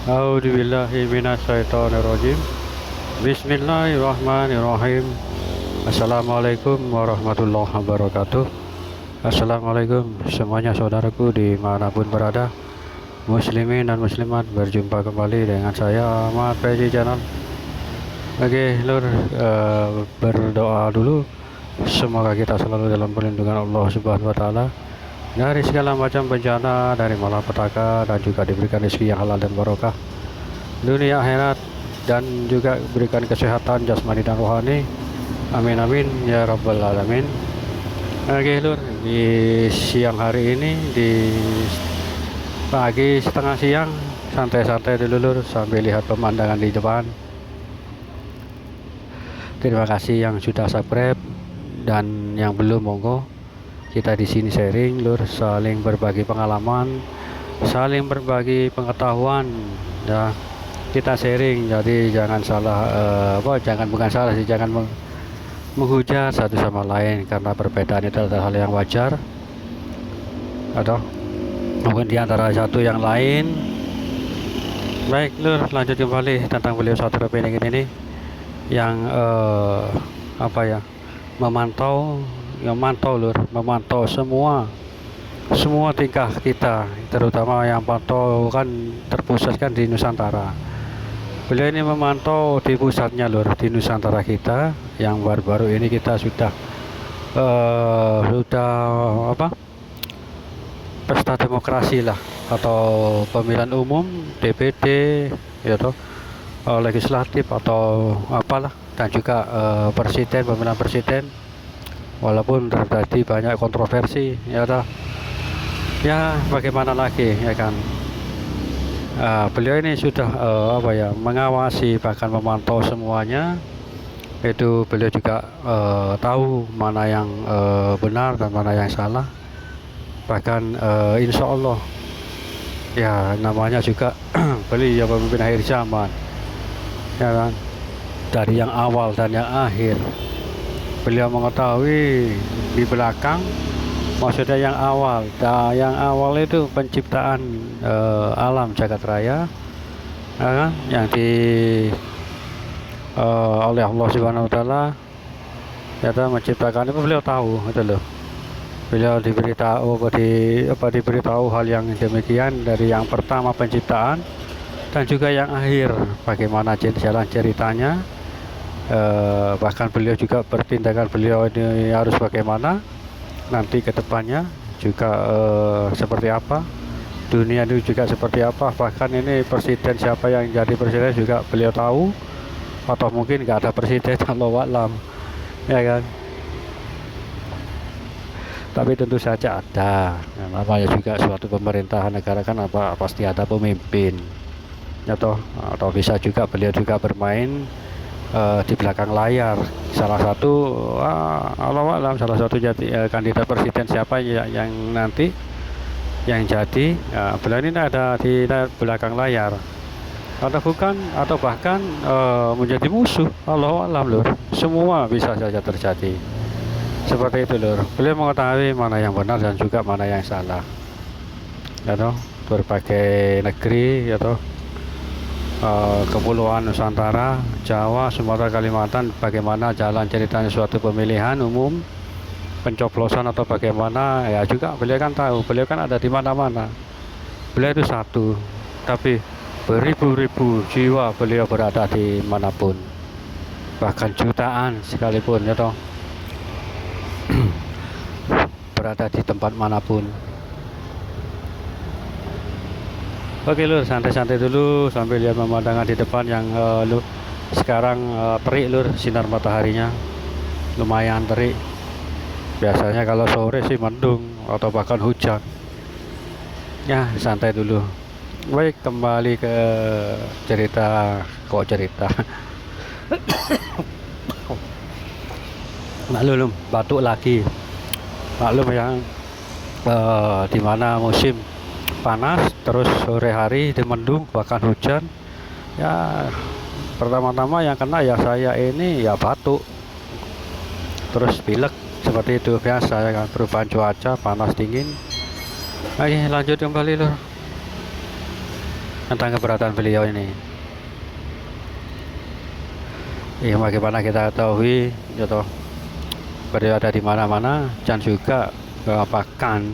A'udzubillahi minasyaitonirrajim. Bismillahirrahmanirrahim. Assalamualaikum warahmatullahi wabarakatuh. Assalamualaikum semuanya saudaraku dimanapun berada, muslimin dan muslimat. Berjumpa kembali dengan saya Ahmad Peji Channel. Oke lur, berdoa dulu. Semoga kita selalu dalam perlindungan Allah Subhanahu wa Ta'ala dari segala macam bencana, dari malapetaka, dan juga diberikan rezeki yang halal dan barokah dunia akhirat, dan juga berikan kesehatan jasmani dan rohani. Amin amin ya rabbal alamin. Oke lur, di siang hari ini, di pagi setengah siang, santai-santai dulu lur sambil lihat pemandangan di depan. Terima kasih yang sudah subscribe, dan yang belum monggo kita di sini sharing lur, saling berbagi pengalaman, saling berbagi pengetahuan, ya kita sharing. Jadi jangan salah, bukan salah sih, jangan menghujat satu sama lain, karena perbedaan itu adalah hal yang wajar, atau mungkin di antara satu yang lain. Baik lur, lanjut kembali tentang beliau satu opini ini yang memantau semua tingkah kita, terutama yang pantau kan terpusat kan di Nusantara. Beliau ini memantau di pusatnya lur, di Nusantara kita yang baru-baru ini kita sudah pesta demokrasi lah, atau pemilihan umum, DPD ya toh, legislatif atau apalah, dan juga presiden, pemilihan presiden. Walaupun terjadi banyak kontroversi, ya toh, ya bagaimana lagi ya kan. Beliau ini sudah mengawasi, bahkan memantau semuanya. Itu beliau juga tahu mana yang benar dan mana yang salah. Bahkan insya Allah, ya namanya juga beliau pemimpin akhir zaman, ya kan, dari yang awal dan yang akhir. Beliau mengetahui di belakang, maksudnya yang awal itu penciptaan alam jagat raya, ya kan, yang oleh Allah Subhanahu wa Ta'ala, ya menciptakan itu beliau tahu itu loh. Beliau diberitahu hal yang demikian, dari yang pertama penciptaan dan juga yang akhir bagaimana jalan ceritanya. Bahkan beliau juga bertindakan beliau ini harus bagaimana nanti ke depannya juga, seperti apa dunia itu juga seperti apa. Bahkan ini presiden, siapa yang jadi presiden juga beliau tahu, atau mungkin nggak ada presiden, Allahu a'lam, ya kan. Tapi tentu saja ada, namanya juga suatu pemerintahan negara kan, pasti ada pemimpin, atau bisa juga beliau juga bermain di belakang layar. Salah satu salah satu kandidat presiden siapa yang nanti yang jadi, beliau ini ada di belakang layar, atau bukan, atau bahkan menjadi musuh. Allahu a'lam lur, semua bisa saja terjadi seperti itu lur. Beliau mengetahui mana yang benar dan juga mana yang salah, ya toh, berbagai negeri, ya toh, kepulauan Nusantara, Jawa, Sumatera, Kalimantan, bagaimana jalan ceritanya suatu pemilihan umum, pencoblosan atau bagaimana, ya juga beliau kan tahu. Beliau kan ada di mana-mana. Beliau itu satu, tapi beribu-ribu jiwa beliau berada di manapun, bahkan jutaan sekalipun, ya toh, berada di tempat manapun. Oke lur, santai-santai dulu sambil lihat pemandangan di depan yang sekarang terik lur, sinar mataharinya lumayan terik. Biasanya kalau sore sih mendung atau bahkan hujan. Ya santai dulu. Baik, kembali ke cerita. Maklum batuk lagi, maklum yang dimana musim panas, terus sore hari di mendung bahkan hujan. Ya pertama-tama yang kena ya saya ini, ya batuk, terus pilek, seperti itu biasa ya kan, perubahan cuaca panas dingin. Oke lanjut kembali loh. tentang keberadaan beliau ini. Ya, bagaimana kita ketahui, ya toh, beliau ada di mana-mana, dan juga bahkan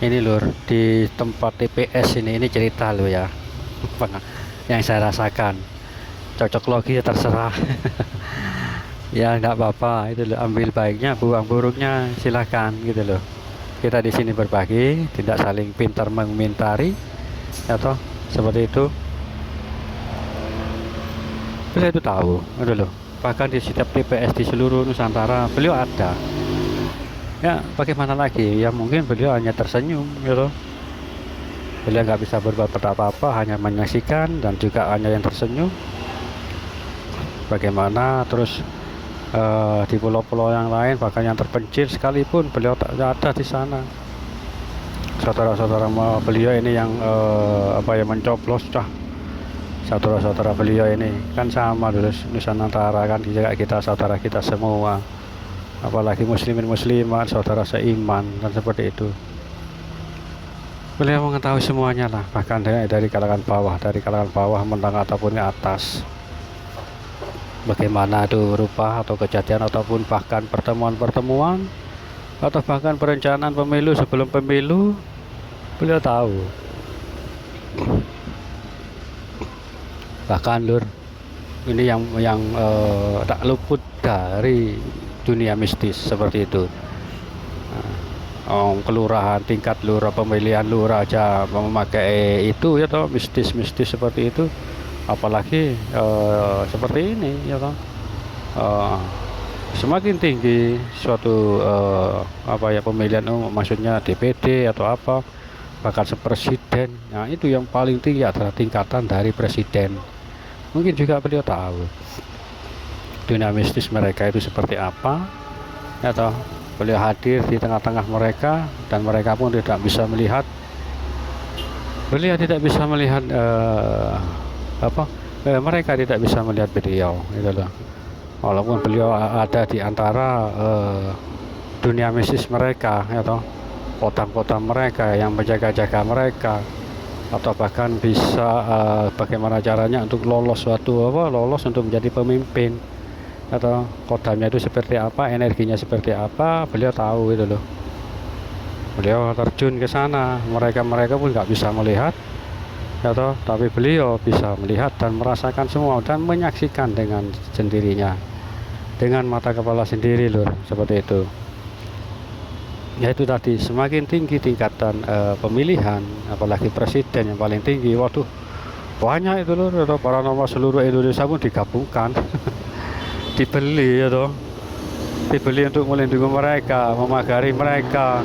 ini lur di tempat TPS ini cerita lo ya, yang saya rasakan. Cocok logi ya terserah. Ya nggak apa-apa, itu loh, ambil baiknya, buang buruknya silahkan gitu loh. Kita di sini berbagi, tidak saling pintar mengomentari, atau seperti itu. Beliau itu tahu, itu loh. Bahkan di setiap TPS di seluruh Nusantara beliau ada. Ya bagaimana lagi? Ya mungkin beliau hanya tersenyum, gitu. Beliau nggak bisa berbuat apa-apa, hanya menyaksikan dan juga hanya yang tersenyum. Bagaimana terus di pulau-pulau yang lain, bahkan yang terpencil sekalipun beliau tak ada di sana. Saudara-saudara beliau ini yang mencoblos dah. Saudara-saudara beliau ini kan sama dulu Nusantara kan, juga kita saudara kita semua, apalagi muslimin muslimat, saudara seiman dan seperti itu. Beliau mengetahui semuanya lah, bahkan dari kalangan bawah menengah ataupun ke atas. Bagaimana itu rupa atau kejadian ataupun bahkan pertemuan-pertemuan atau bahkan perencanaan pemilu sebelum pemilu, beliau tahu. Bahkan lur, ini yang tak luput dari dunia mistis seperti itu. Kelurahan, tingkat lurah, pemilihan lurah aja memakai itu ya toh, mistis-mistis seperti itu. Apalagi seperti ini ya toh, semakin tinggi suatu pemilihan maksudnya DPD atau apa, bahkan sepresiden. Nah itu yang paling tinggi adalah tingkatan dari presiden. Mungkin juga beliau tahu dunia mistis mereka itu seperti apa, ya toh. Beliau hadir di tengah-tengah mereka dan mereka pun tidak bisa melihat. Beliau tidak bisa melihat mereka tidak bisa melihat beliau, gitu loh. Walaupun beliau ada di antara dunia mistis mereka, ya toh, kota-kota mereka yang menjaga-jaga mereka, atau bahkan bisa bagaimana caranya untuk lolos untuk menjadi pemimpin, atau kodamnya itu seperti apa, energinya seperti apa, beliau tahu itu loh. Beliau terjun ke sana, mereka pun nggak bisa melihat, ya toh, tapi beliau bisa melihat dan merasakan semua dan menyaksikan dengan sendirinya, dengan mata kepala sendiri lur, seperti itu. Yaitu tadi, semakin tinggi tingkatan pemilihan, apalagi presiden yang paling tinggi, waduh banyak itu lur, paranormal seluruh Indonesia pun digabungkan. Dibeli ya toh, dibeli untuk melindungi mereka, memagari mereka,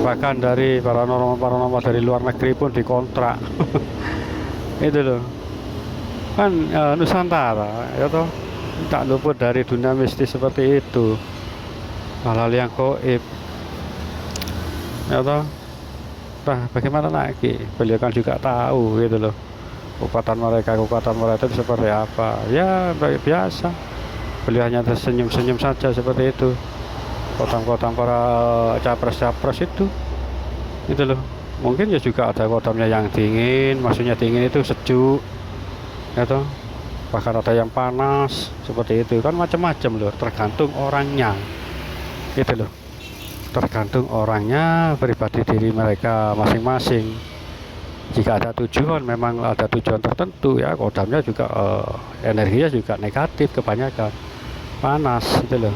bahkan dari paranormal dari luar negeri pun dikontrak. Itu loh kan, Nusantara ya toh, tak luput dari dunia mistis seperti itu, hal-hal yang gaib ya toh. Nah bagaimana lagi, beliau kan juga tahu gitu loh, kekuatan mereka itu seperti apa. Ya biasa, beliau hanya tersenyum-senyum saja seperti itu. Kodam-kodam para capres-capres itu loh. Mungkin ya juga ada kodamnya yang dingin, maksudnya dingin itu sejuk, ya toh. Bahkan ada yang panas seperti itu kan, macam-macam loh, tergantung orangnya, gitu loh. Tergantung orangnya, pribadi diri mereka masing-masing. Jika ada tujuan, memang ada tujuan tertentu ya, kodamnya juga energinya juga negatif kebanyakan, panas gitu loh.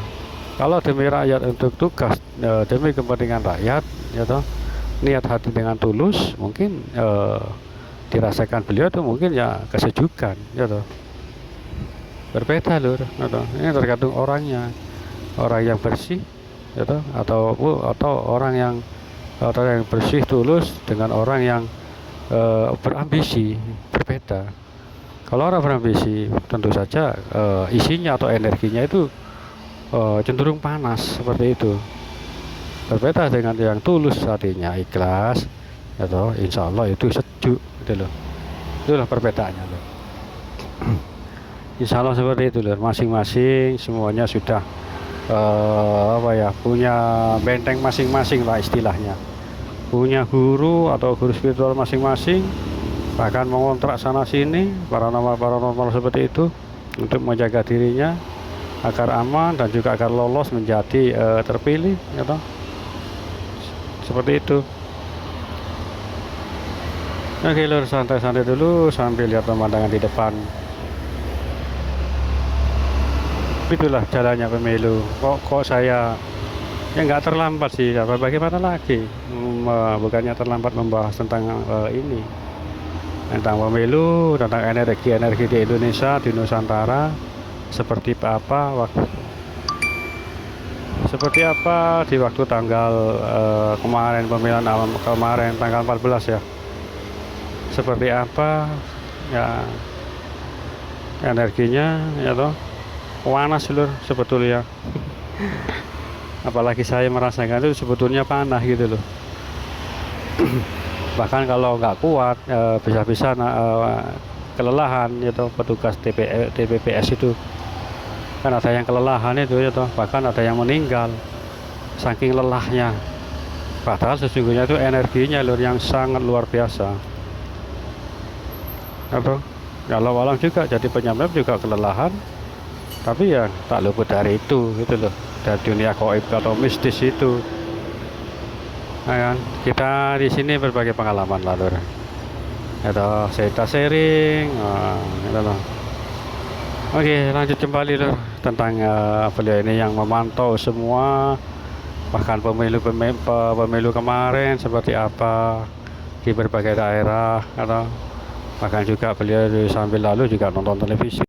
Kalau demi rakyat, untuk tugas demi kepentingan rakyat, ya toh, niat hati dengan tulus, mungkin dirasakan beliau tuh mungkin ya kesejukan, ya toh. Berbeda lur, ya toh. Ini tergantung orangnya, orang yang bersih, ya toh, atau orang yang bersih tulus dengan orang yang berambisi, berbeda. Kalau orang berambisi, tentu saja isinya atau energinya itu cenderung panas seperti itu. Berbeda dengan yang tulus hatinya, ikhlas, ya toh, insya Allah itu sejuk, gitu loh. Itulah perbedaannya loh. Insya Allah seperti itu loh. Masing-masing semuanya sudah punya benteng masing-masing lah istilahnya, punya guru atau guru spiritual masing-masing, bahkan mengontrak sana sini paranormal seperti itu untuk menjaga dirinya agar aman dan juga agar lolos menjadi terpilih, ya toh. Seperti itu. Oke lur, santai-santai dulu sambil lihat pemandangan di depan. Itulah jalannya pemilu. Kok saya ya nggak terlambat sih, apa bagaimana lagi? Bukannya terlambat membahas tentang ini, tentang pemilu, tentang energi di Indonesia, di Nusantara, seperti apa di waktu tanggal kemarin, pemilihan awal kemarin tanggal 14 ya. Seperti apa ya energinya, ya toh. Panas lur sebetulnya. Apalagi saya merasakan itu sebetulnya panas gitu loh. Bahkan kalau nggak kuat bisa-bisa kelelahan gitu. Petugas TPPS itu kan ada yang kelelahan itu ya toh, bahkan ada yang meninggal saking lelahnya, padahal sesungguhnya itu energinya lur yang sangat luar biasa, atau kalau alam juga jadi penyebab juga kelelahan. Tapi ya tak luput dari itu gitu loh, dari dunia gaib atau mistis itu. Nah, kan kita di sini berbagai pengalaman lah lur, atau cerita sharing, gitu loh. Oke, lanjut kembali lur tentang beliau ini yang memantau semua, bahkan pemilu kemarin seperti apa di berbagai daerah, atau bahkan juga beliau sambil lalu juga nonton televisi.